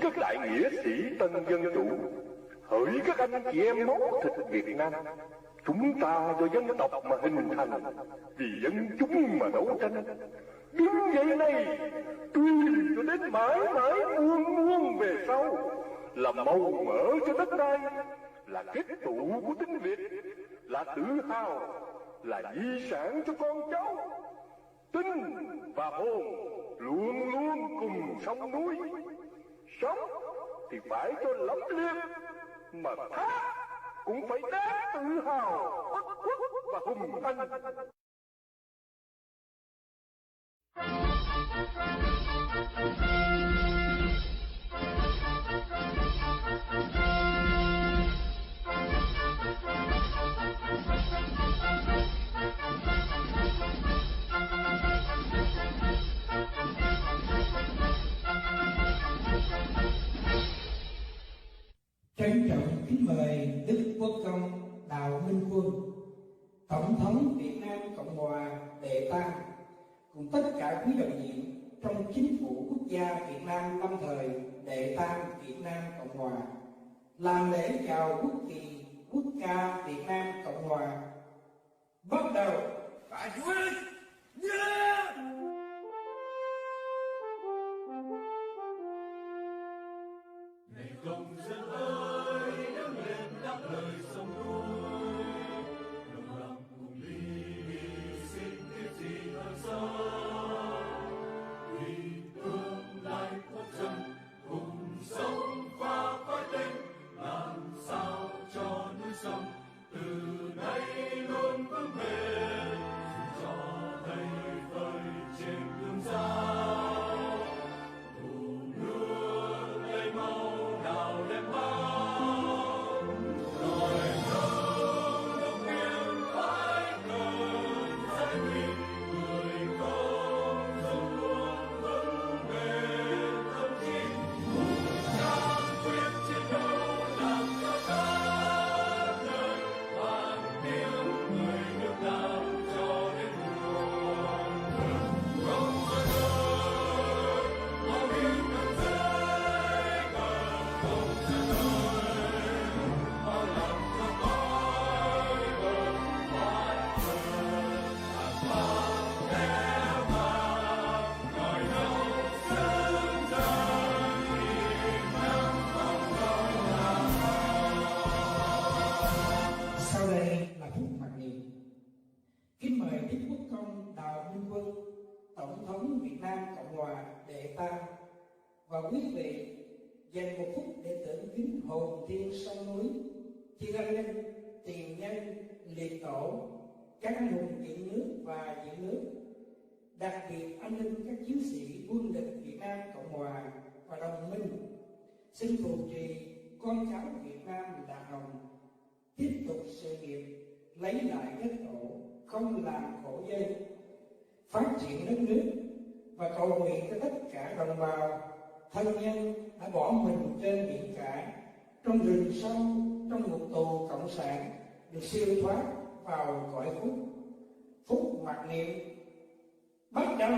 các đại nghĩa sĩ tân dân chủ, hỡi các anh chị em máu thịt Việt Nam. Chúng ta do dân tộc mà hình thành, vì dân chúng mà đấu tranh. Đứng dậy này, tuyên cho đến mãi mãi muôn muôn về sau, là màu mỡ cho đất đai, là kết tụ của tiếng Việt, là tự hào, là di sản cho con cháu. Tinh và hồn luôn luôn cùng sông núi. Sống thì phải cho lẫm liệt, mà thác cũng phải đáng tự hào, bất khuất và hùng anh. Trân trọng kính mời Đức Quốc công Đào Minh Quân, Tổng thống Việt Nam Cộng hòa đệ tam, cùng tất cả quý đại diện trong chính phủ quốc gia Việt Nam lâm thời đệ tam Việt Nam Cộng hòa, làm lễ chào quốc kỳ quốc ca Việt Nam Cộng hòa. Bắt đầu. Phải quyết. Yeah! Này công dân ơi, đứng lên đáp lời sông núi, đồng lòng cùng ly xin tiếp gì hơn sau, vì tương lai quốc dân cùng sống và khói tinh, làm sao cho núi sông từ nay luôn vững bền, cho thấy vơi trên đường giao, đủ nước lấy màu đào đem bao, đòi dâng nước miền mãi cần giải nguy, người công dân luôn vững bền tâm trí, cam quyết chiến đấu làm cho đất nước vang tiếng người nước Nam cho đến muôn đời. Công dân ơi, máu yêu cần dễ cần, công dân ơi, bao làm cho cõi đời thoát thân, hàng vang theo vang còi nâu xứng danh Việt Nam không đòi làm. Sau đây là phút mặc niệm. Kính mời Đức Quốc công Đào Minh Quân, Tổng thống Việt Nam Cộng hòa đệ tam, và quý vị dành một phút để tưởng kính hồn thiên sông núi, chư anh linh, tiền nhân, liệt tổ, các anh hùng dựng nước và giữ nước, đặc biệt an ninh các chiến sĩ quân lực Việt Nam Cộng hòa và đồng minh. Xin phù trì con cháu Việt Nam là hồng, tiếp tục sự nghiệp lấy lại đất tổ, không làm khổ dân, phát triển đất nước, và cầu nguyện cho tất cả đồng bào thân nhân đã bỏ mình trên biển cả, trong rừng sâu, trong ngục tù cộng sản, được siêu thoát vào cõi phúc. Phúc mặc niệm bắt đầu.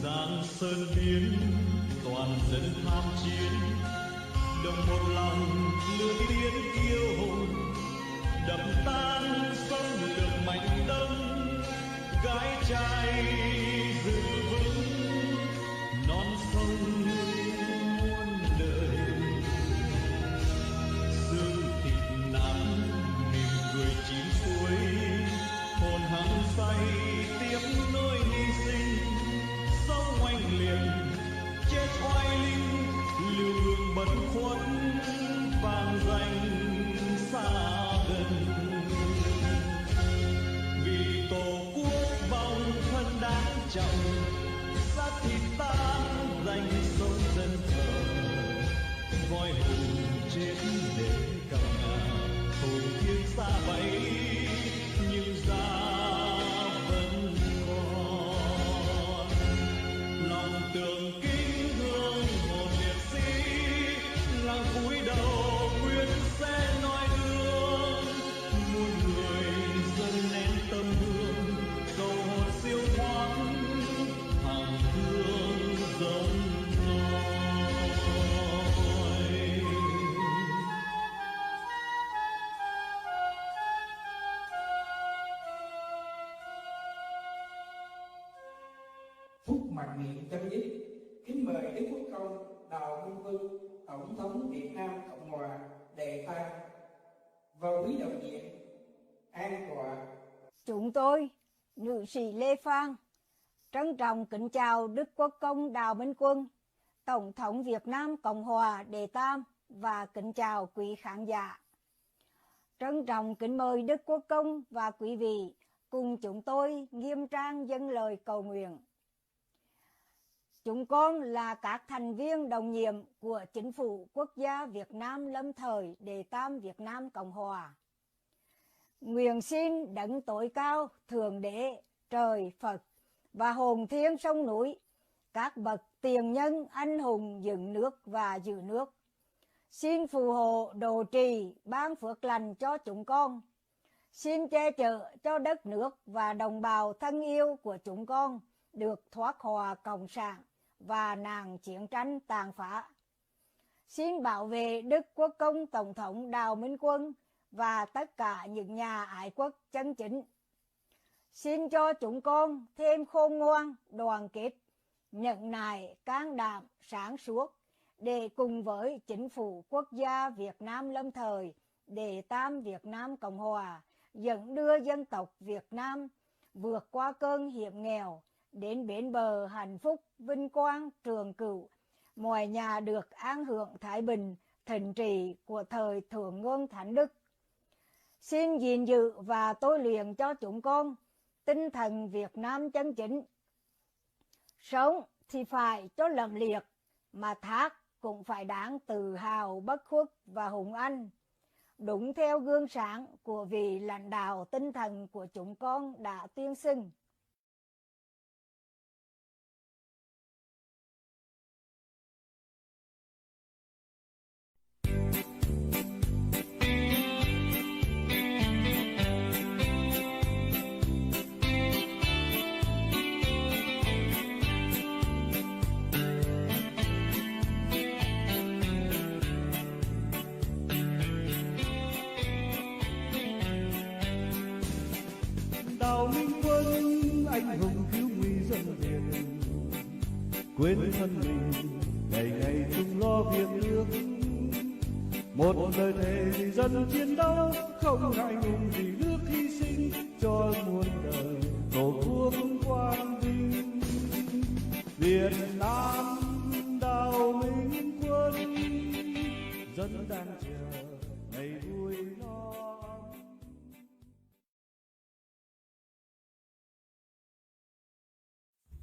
Giang sơn biến toàn dân tham chiến, đồng một lòng lửa tiến kiêu hùng, đập tan sông lược mạnh đông, gái trai giữ vững non sông muôn đời. Xương thịt nát mỉm cười chín suối, hồn hăng say tiếp nối hy sinh. Sống oanh liệt chết oai linh, lưu hương bất khuất vang danh xa gần. Vì tổ quốc vong thân đáng trọng, xác thịt tan danh sống dân thờ. Voi hùng chết để cầm ngà, hồn thiên xa bay nhưng ra vẫn còn. Lòng tưởng kính hương một liệt sĩ, phút mặc niệm chấm dứt, kính mời Đức Quốc công Đào Minh Quân, Tổng thống Việt Nam Cộng hòa đệ tam và quý đồng nhiệm an tọa. Chúng tôi, nữ sĩ Lê Phan, trân trọng kính chào Đức Quốc công Đào Minh Quân, Tổng thống Việt Nam Cộng hòa đệ tam và kính chào quý khán giả. Trân trọng kính mời Đức Quốc công và quý vị cùng chúng tôi nghiêm trang dâng lời cầu nguyện. Chúng con là các thành viên đồng nhiệm của Chính phủ Quốc gia Việt Nam lâm thời đệ tam Việt Nam Cộng hòa. Nguyện xin đấng tối cao, Thượng Đế, Trời, Phật và hồn thiên sông núi, các bậc tiền nhân anh hùng dựng nước và giữ nước, xin phù hộ độ trì ban phước lành cho chúng con. Xin che chở cho đất nước và đồng bào thân yêu của chúng con được thoát khỏi cộng sản và nạn chiến tranh tàn phá. Xin bảo vệ Đức Quốc công Tổng thống Đào Minh Quân và tất cả những nhà ái quốc chân chính. Xin cho chúng con thêm khôn ngoan, đoàn kết, nhẫn nại, can đảm, sáng suốt để cùng với Chính phủ Quốc gia Việt Nam lâm thời đệ tam Việt Nam Cộng hòa dẫn đưa dân tộc Việt Nam vượt qua cơn hiểm nghèo đến bến bờ hạnh phúc, vinh quang, trường cửu, mọi nhà được an hưởng thái bình, thịnh trị của thời Thượng Ngôn Thánh Đức. Xin gìn giữ và tôi luyện cho chúng con tinh thần Việt Nam chân chính. Sống thì phải cho lẫm liệt, mà thác cũng phải đáng tự hào, bất khuất và hùng anh, đúng theo gương sáng của vị lãnh đạo tinh thần của chúng con đã tuyên xưng. Đào Minh Quân, anh hùng cứu nguy dân Việt, quên thân mình ngày ngày chung lo việc nước. Một lời thề vì dân chiến đấu, không ngại ngùng vì nước hy sinh cho muôn đời tổ quốc quang vinh. Việt Nam Đào Minh Quân, dân đang chờ ngày vui no.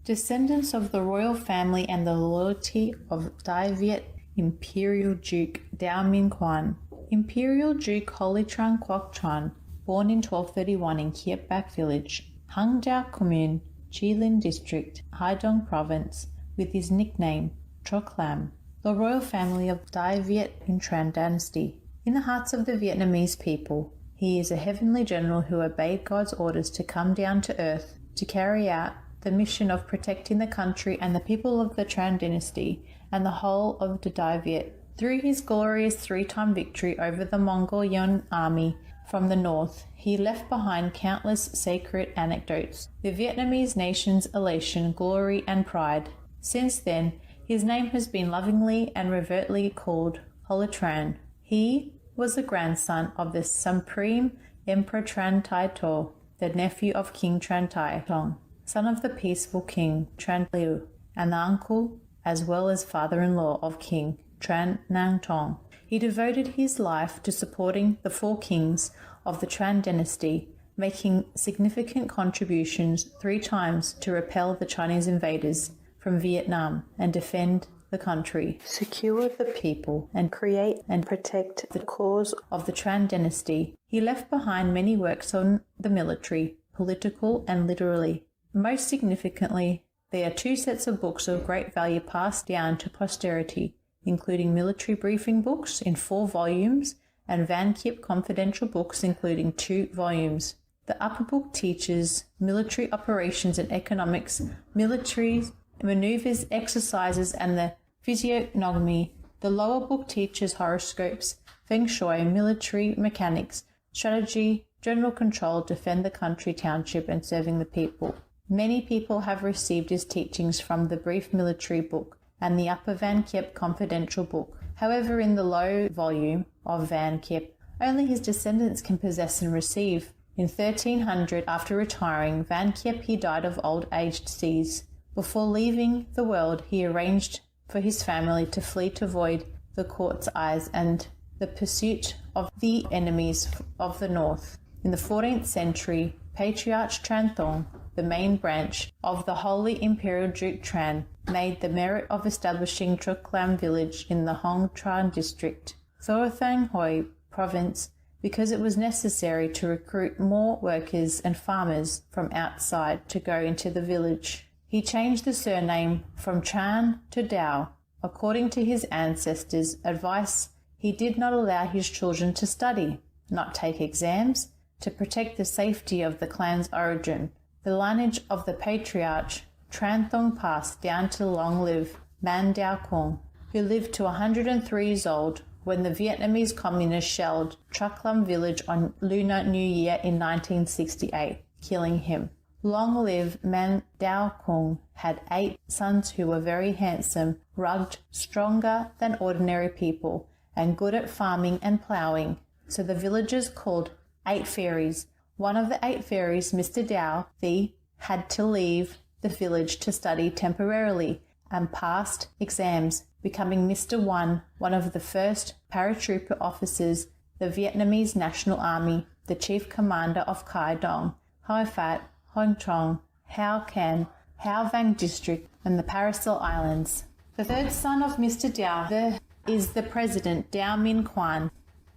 Descendants of the royal family and the loyalty of Đại Việt Imperial Duke Đảo MINH QUӕN, Imperial Duke Holytráng QUocTráng, born in 1231 in QUbec Village, Hưng Đạo Commune, Chi Linh District, Hà Đông Province, with his nickname Truc Lam, the royal family of Đại Việt in Tran Dynasty. In the hearts of the Vietnamese people, he is a heavenly general who obeyed God's orders to come down to earth to carry out the mission of protecting the country and the people of the Tran dynasty and the whole of the Đại Việt. Through his glorious three-time victory over the Mongol Yuan army from the north, he left behind countless sacred anecdotes, the Vietnamese nation's elation, glory and pride. Since then, his name has been lovingly and reverently called Holytráng. He was the grandson of the Supreme Emperor Tran Thai To, the nephew of King Tran Thai Tong, son of the peaceful King Tran Liu, and the uncle as well as father-in-law of King Tran Nang Tong. He devoted his life to supporting the four kings of the Tran dynasty, making significant contributions 3 times to repel the Chinese invaders from Vietnam and defend the country, secure the people, and create and protect the cause of the Tran dynasty. He left behind many works on the military, political, and literary. Most significantly, there are 2 sets of books of great value passed down to posterity, including military briefing books in 4 volumes and Van Kip confidential books including 2 volumes. The upper book teaches military operations and economics, military maneuvers, exercises, and the physiognomy. The lower book teaches horoscopes, feng shui, military mechanics, strategy, general control, defend the country, township, and serving the people. Many people have received his teachings from the brief military book and the upper VNCH confidential book. However, in the low volume of VNCH, only his descendants can possess and receive. In 1300, after retiring VNCH, he died of old age disease. Before leaving the world, he arranged for his family to flee to avoid the court's eyes and the pursuit of the enemies of the north. In the 14th century, Patriarch Tran Thong, the main branch of the Holy Imperial Duke Tran, made the merit of establishing Truc Lam village in the Hong Tran district, Tho Thang Hoi province, because it was necessary to recruit more workers and farmers from outside to go into the village. He changed the surname from Tran to Dao. According to his ancestors' advice, he did not allow his children to study, not take exams, to protect the safety of the clan's origin. The lineage of the patriarch Tran Thong passed down to long-lived Man Dao Kong, who lived to 103 years old when the Vietnamese communists shelled Truc Lam village on Lunar New Year in 1968, killing him. Long-lived Man Dao Kong had 8 sons who were very handsome, rugged, stronger than ordinary people, and good at farming and ploughing. So the villagers called 8 fairies. One of the 8 fairies, Mr. Dao, had to leave the village to study temporarily and passed exams, becoming Mr. one of the first paratrooper officers, the Vietnamese National Army, the chief commander of Khai Dong, Hoi Phat, Hong Trong, Hao Can, Hao Vang district, and the Paracel Islands. The third son of Mr. Dao is the President Dao Minh Quan,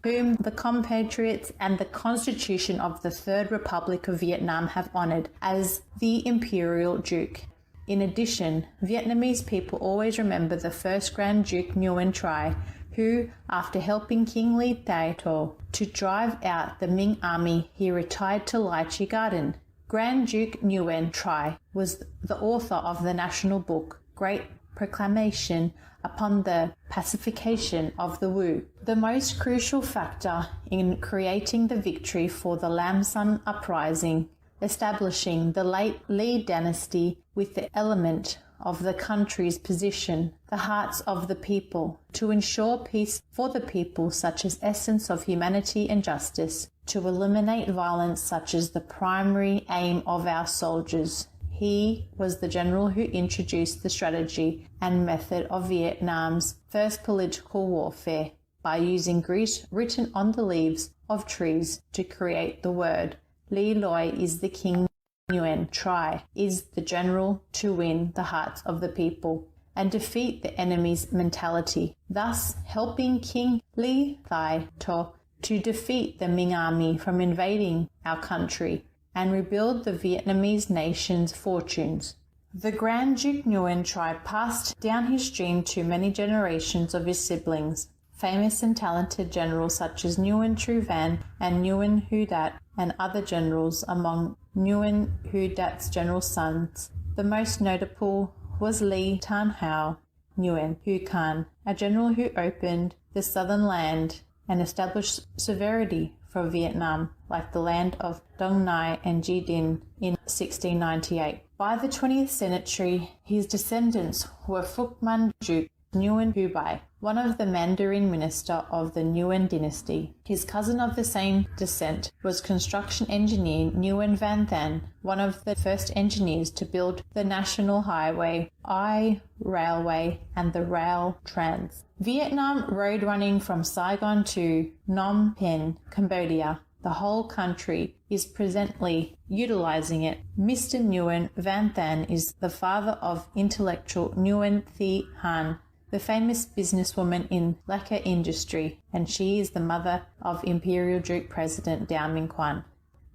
whom the compatriots and the Constitution of the Third Republic of Vietnam have honoured as the Imperial Duke. In addition, Vietnamese people always remember the first Grand Duke Nguyen Trai, who, after helping King Ly Thai To to drive out the Ming army, he retired to Lai Chi Garden. Grand Duke Nguyen Trai was the author of the national book, Great Proclamation upon the Pacification of the Wu, the most crucial factor in creating the victory for the Lam Son uprising, establishing the late Ly dynasty with the element of the country's position, the hearts of the people, to ensure peace for the people such as essence of humanity and justice, to eliminate violence such as the primary aim of our soldiers. He was the general who introduced the strategy and method of Vietnam's first political warfare by using grease written on the leaves of trees to create the word. Li Loi is the king, Nguyen Trai is the general to win the hearts of the people and defeat the enemy's mentality, thus helping King Ly Thai To to defeat the Ming army from invading our country and rebuild the Vietnamese nation's fortunes. The Grand Duke Nguyen Trai passed down his gene to many generations of his siblings, famous and talented generals such as Nguyen Tru Van and Nguyen Hu Dat, and other generals among Nguyen Hu Dat's general sons. The most notable was Ly Tan Hao Nguyen Hu Can, a general who opened the southern land and established sovereignty for Vietnam, like the land of Dong Nai and Ji Dinh in 1698. By the 20th century, his descendants were Phuc Man Duke Nguyen Hu Bai, one of the Mandarin minister of the Nguyen dynasty. His cousin of the same descent was construction engineer Nguyen Van Than, one of the first engineers to build the National Highway, I Railway, and the Rail Trans. Vietnam road running from Saigon to Phnom Penh, Cambodia. The whole country is presently utilizing it. Mr. Nguyen Van Than is the father of intellectual Nguyen Thi Han, the famous businesswoman in lacquer industry, and she is the mother of Imperial Duke President Dao Minh Quan.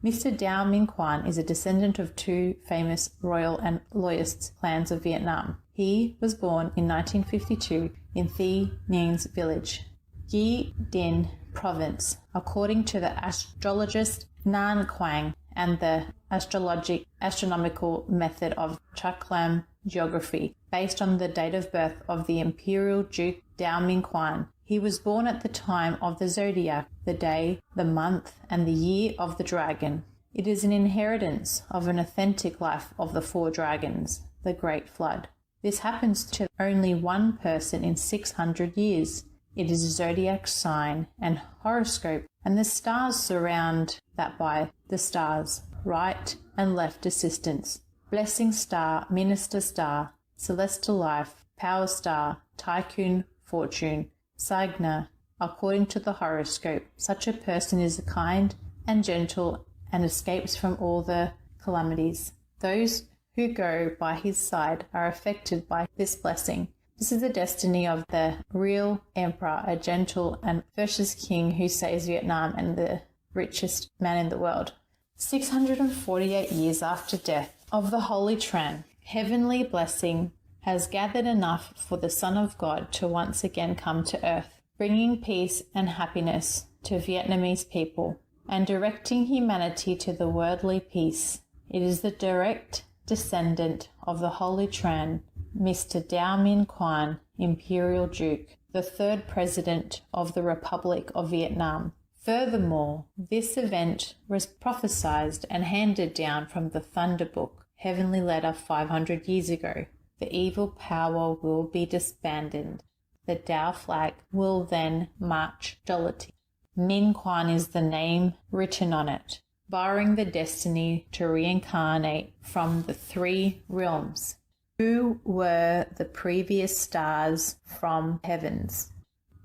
Mr. Dao Minh Quan is a descendant of 2 famous royal and loyalist clans of Vietnam. He was born in 1952 in Thi Nghien's village, Gi Dinh province, according to the astrologist Nan Quang and the astronomical method of Truc Lam geography, based on the date of birth of the Imperial Duke Dao Minh Quan. He was born at the time of the zodiac, the day, the month, and the year of the dragon. It is an inheritance of an authentic life of the four dragons, the Great Flood. This happens to only one person in 600 years. It is a zodiac sign and horoscope, and the stars surround that by the stars, right and left assistants. Blessing star, minister star, celestial life, power star, tycoon, fortune, Cygna. According to the horoscope, such a person is kind and gentle and escapes from all the calamities. Those who go by his side are affected by this blessing. This is the destiny of the real emperor, a gentle and virtuous king who saves Vietnam and the richest man in the world. 648 years after death of the Holy Tran, heavenly blessing has gathered enough for the Son of God to once again come to earth, bringing peace and happiness to Vietnamese people and directing humanity to the worldly peace. It is the direct descendant of the Holy Tran, Mr. Đào MINH QUAN, Imperial Duke, the third President of the Republic of Vietnam. Furthermore, this event was prophesied and handed down from the Thunder Book, Heavenly Letter 500 years ago. The evil power will be disbanded. The Tao flag will then march jollity. Minh Quan is the name written on it, barring the destiny to reincarnate from the three realms, who were the previous stars from heavens.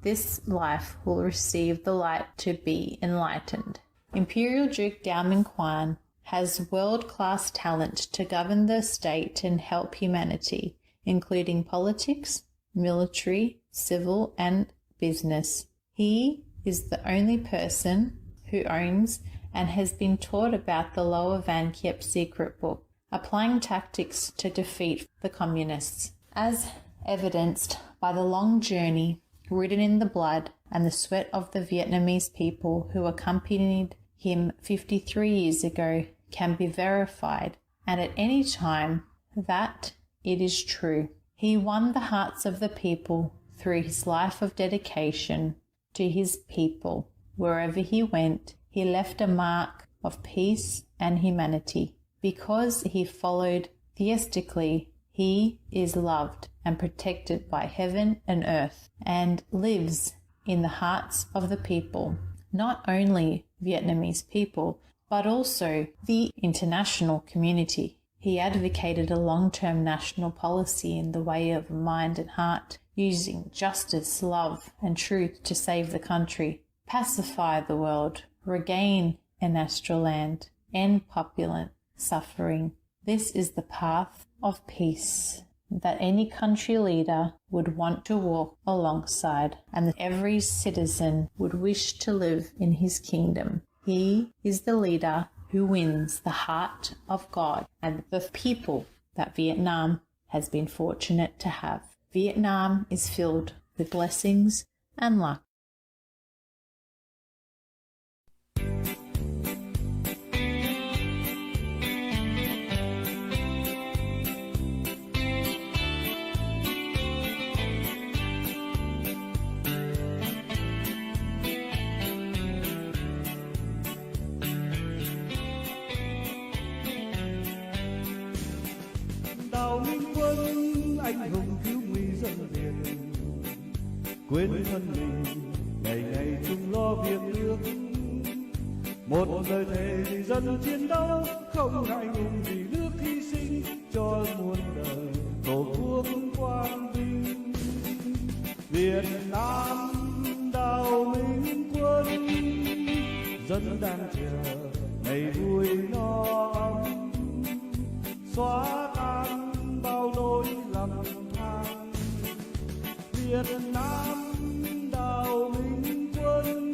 This life will receive the light to be enlightened. Imperial Duke Đào MINH QUAN has world-class talent to govern the state and help humanity, including politics, military, civil, and business. He is the only person who owns and has been taught about the Lower Van Kiep secret book, applying tactics to defeat the communists, as evidenced by the long journey written in the blood and the sweat of the Vietnamese people who accompanied him 53 years ago can be verified, and at any time that it is true. He won the hearts of the people through his life of dedication to his people. Wherever he went, he left a mark of peace and humanity. Because he followed theistically, he is loved and protected by heaven and earth and lives in the hearts of the people, not only Vietnamese people, but also the international community. He advocated a long-term national policy in the way of mind and heart, using justice, love, and truth to save the country, pacify the world, regain an astral land, end opulent suffering. This is the path of peace that any country leader would want to walk alongside, and that every citizen would wish to live in his kingdom. He is the leader who wins the heart of God and the people that Vietnam has been fortunate to have. Vietnam is filled with blessings and luck. Đào Minh Quân anh hùng cứu nguy dân Việt, quên thân mình ngày ngày chung lo việc nước. Một lời thề vì dân chiến đấu, không ngại ngùng vì nước hy sinh cho muôn đời tổ quốc quang vinh. Việt Nam Đào Minh Quân, dân đang chờ ngày vui no ấm, xóa tan bao lỗi lầm than. Việt Nam Đào Minh Quân,